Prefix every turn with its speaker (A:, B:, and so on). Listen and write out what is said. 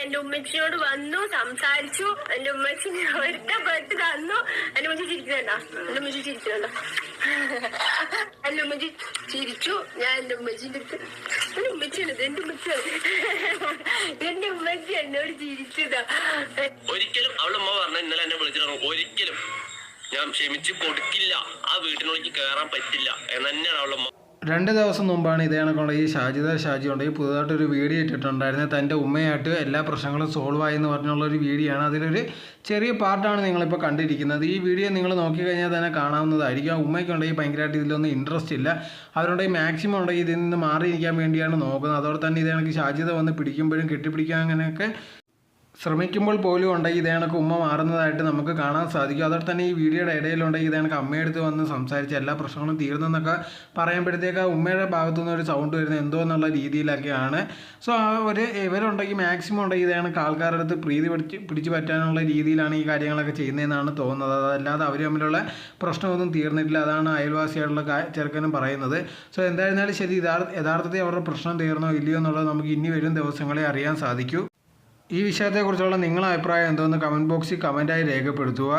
A: എന്റെ ഉമ്മച്ചിയോട് വന്നു സംസാരിച്ചു. എന്റെ ഉമ്മച്ചി ഒറ്റപ്പെട്ട് തന്നു. എന്റെ ഉമ്മച്ചി ചിരിക്കുന്നുണ്ടോ? എന്റെ ഉമ്മച്ചി ചിരിക്കുന്നുണ്ടോ? എന്റെ ഉമ്മച്ചി ചിരിച്ചു. ഞാൻ എന്റെ ഉമ്മച്ചിന്റെ അടുത്ത് എന്റെ ഉമ്മച്ചിയാണ് എന്റെ ഉമ്മച്ചി എന്നോട് ചിരിച്ചതാ.
B: ഒരിക്കലും അവളുമ്മ പറഞ്ഞ ഇന്നലെ എന്നെ വിളിച്ചിട്ട് ഒരിക്കലും ഞാൻ ക്ഷമിച്ച് കൊടുക്കില്ല, ആ വീട്ടിനുള്ളിൽ കയറാൻ പറ്റില്ല എന്ന് തന്നെയാണ് അവളുമ്മ.
C: 2 ദിവസം മുമ്പാണ് ഇതേ കണക്കുള്ള ഈ ഷാജി ഉണ്ടെങ്കിൽ പുതുതായിട്ടൊരു വീഡിയോ ഇട്ടിട്ടുണ്ടായിരുന്നത്. തൻ്റെ ഉമ്മയായിട്ട് എല്ലാ പ്രശ്നങ്ങളും സോൾവ് ആയി എന്ന് പറഞ്ഞുള്ളൊരു വീഡിയോ ആണ്. അതിലൊരു ചെറിയ പാർട്ടാണ് നിങ്ങളിപ്പോൾ കണ്ടിരിക്കുന്നത്. ഈ വീഡിയോ നിങ്ങൾ നോക്കിക്കഴിഞ്ഞാൽ തന്നെ കാണാവുന്നതായിരിക്കും. ആ ഉമ്മയ്ക്കുണ്ടെങ്കിൽ ഭയങ്കരമായിട്ട് ഇതിലൊന്നും ഇൻട്രസ്റ്റ് ഇല്ല. അവരുണ്ടെങ്കിൽ മാക്സിമം ഉണ്ടെങ്കിൽ ഇതിൽ നിന്ന് മാറിയിരിക്കാൻ വേണ്ടിയാണ് നോക്കുന്നത്. അതോടെ തന്നെ ഇതേ കണക്ക് ഷാജിദ വന്ന് പിടിക്കുമ്പോഴും കെട്ടിപ്പിടിക്കാൻ അങ്ങനെയൊക്കെ ശ്രമിക്കുമ്പോൾ പോലും ഉണ്ടെങ്കിൽ ഇതേ കണക്ക് ഉമ്മ മാറുന്നതായിട്ട് നമുക്ക് കാണാൻ സാധിക്കും. അതോടെ തന്നെ ഈ വീഡിയോയുടെ ഇടയിലുണ്ടെങ്കിൽ ഇതേ കണക്ക് അമ്മയെടുത്ത് വന്ന് സംസാരിച്ച് എല്ലാ പ്രശ്നങ്ങളും തീർന്നെന്നൊക്കെ പറയുമ്പോഴത്തേക്ക് ഉമ്മയുടെ ഭാഗത്തുനിന്ന് ഒരു സൗണ്ട് വരുന്നത് എന്തോ എന്നുള്ള രീതിയിലൊക്കെയാണ്. സോ ആ ഒരു ഇവരുണ്ടെങ്കിൽ മാക്സിമം ഉണ്ടെങ്കിൽ ഇതേ കണക്ക് ആൾക്കാരുടെ അടുത്ത് പ്രീതി പിടിച്ച് പറ്റാനുള്ള രീതിയിലാണ് ഈ കാര്യങ്ങളൊക്കെ ചെയ്യുന്നതെന്നാണ് തോന്നുന്നത്. അതല്ലാതെ അവർ തമ്മിലുള്ള പ്രശ്നമൊന്നും തീർന്നിട്ടില്ല. അതാണ് അയൽവാസിയായിട്ടുള്ള ചെറുക്കനും പറയുന്നത്. സോ എന്തായിരുന്നാലും ശരി, യഥാർത്ഥത്തിൽ അവരുടെ പ്രശ്നം തീർന്നോ ഇല്ലയോ എന്നുള്ളത് നമുക്ക് ഇനി വരും ദിവസങ്ങളെ അറിയാൻ സാധിക്കൂ. ഈ വിഷയത്തെക്കുറിച്ചുള്ള നിങ്ങളുടെ അഭിപ്രായം എന്തോന്ന് കമൻറ്റ് ബോക്സിൽ കമൻറ്റായി രേഖപ്പെടുത്തുക.